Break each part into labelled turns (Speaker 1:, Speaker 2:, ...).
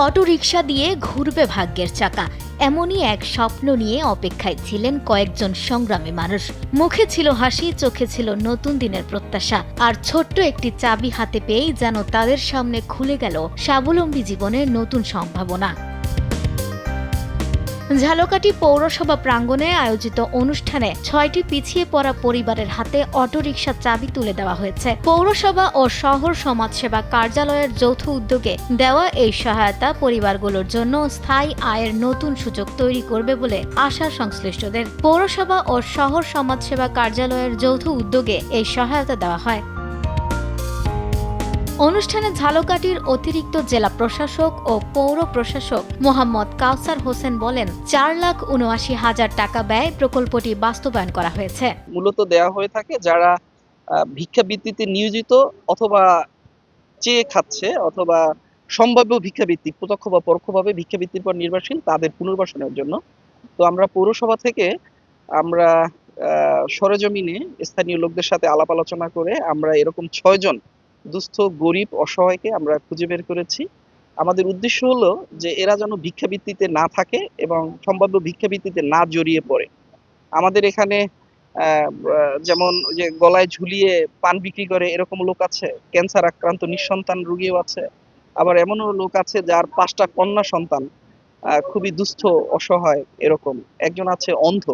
Speaker 1: Autorickshaw দিয়ে ঘুরবে ভাগ্যের চাকা, এমনই এক স্বপ্ন নিয়ে অপেক্ষায় ছিলেন কয়েকজন সংগ্রামী মানুষ। মুখে ছিল হাসি, চোখে ছিল নতুন দিনের প্রত্যাশা, আর ছোট্ট একটি চাবি হাতে পেয়েই যেন তাদের সামনে খুলে গেল স্বাবলম্বী জীবনের নতুন সম্ভাবনা। ঝালকাঠি পৌরসভা প্রাঙ্গণে আয়োজিত অনুষ্ঠানে ৬টি পিছিয়ে পড়া পরিবারের হাতে অটোরিকশা চাবি তুলে দেওয়া হয়েছে। পৌরসভা ও শহর সমাজসেবা কার্যালয়ের যৌথ উদ্যোগে দেওয়া এই সহায়তা পরিবারগুলোর জন্য স্থায়ী আয়ের নতুন সুযোগ তৈরি করবে বলে আশা সংশ্লিষ্টদের। পৌরসভা ও শহর সমাজসেবা কার্যালয়ের যৌথ উদ্যোগে এই সহায়তা দেওয়া হয়। অনুষ্ঠানে ঝালকাঠির অতিরিক্ত জেলা প্রশাসক ও পৌর প্রশাসক মোহাম্মদ কাউসার হোসেন বলেন, ৪,৭৯,০০০ টাকা ব্যয় প্রকল্পটি বাস্তবায়ন করা হয়েছে।
Speaker 2: মূলত দেওয়া হয়ে থাকে যারা ভিক্ষাবৃত্তিতে নিয়োজিত অথবা চেয়ে খাচ্ছে অথবা সম্ভাব্য ভিক্ষাবৃত্তি প্রত্যক্ষ বা পরোক্ষভাবে ভিক্ষাবৃত্তির পর নির্ভরশীল তাদের পুনর্বাসনের জন্য। তো আমরা পৌরসভা থেকে আমরা সরেজমিনে স্থানীয় লোকদের সাথে আলাপ আলোচনা করে আমরা এরকম ৬ জন দুস্থ গরিব অসহায়কে আমরা খুঁজে বের করেছি। আমাদের উদ্দেশ্য হলো যে এরা যেন ভিক্ষাবৃত্তিতে না থাকে এবং সম্ভাব্য ভিক্ষাবৃত্তিতে না জড়িয়ে পড়ে। আমাদের এখানে যেমন যে গলায় ঝুলিয়ে পান বিক্রি করে এরকম লোক আছে, ক্যান্সার আক্রান্ত নিঃসন্তান রোগীও আছে, আবার এমনও লোক আছে যার ৫টা কন্যা সন্তান, খুবই দুস্থ অসহায় এরকম। একজন আছে অন্ধ,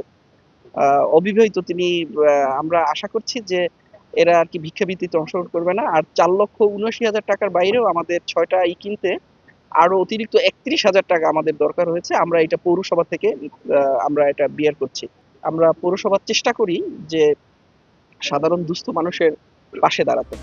Speaker 2: অবিবাহিত, তিনি আমরা আশা করছি যে এরা আর কি ভিক্ষাবৃত্তিতে অংশগ্রহণ করবে না। আর ৪,৭৯,০০০ টাকার বাইরেও আমাদের ৬টা কিনতে আরো অতিরিক্ত ৩১,০০০ টাকা আমাদের দরকার হয়েছে। আমরা এটা পৌরসভা থেকে আমরা এটা বিয়ার করছি। আমরা পৌরসভার চেষ্টা করি যে সাধারণ দুস্থ মানুষের পাশে দাঁড়াতে।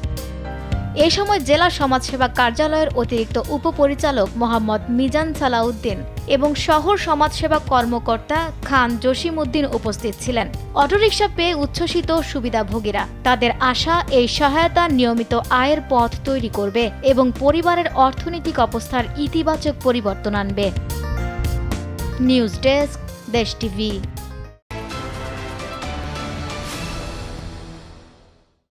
Speaker 1: এ সময় জেলা সমাজসেবা কার্যালয়ের অতিরিক্ত উপপরিচালক মোহাম্মদ মিজান সালাউদ্দিন এবং শহর সমাজসেবা কর্মকর্তা খান জসিমউদ্দিন উপস্থিত ছিলেন। অটোরিকশা পেয়ে উচ্ছ্বসিত সুবিধাভোগীরা। তাদের আশা, এই সহায়তা নিয়মিত আয়ের পথ তৈরি করবে এবং পরিবারের অর্থনৈতিক অবস্থার ইতিবাচক পরিবর্তন আনবে। নিউজ ডেস্ক, দেশ টিভি।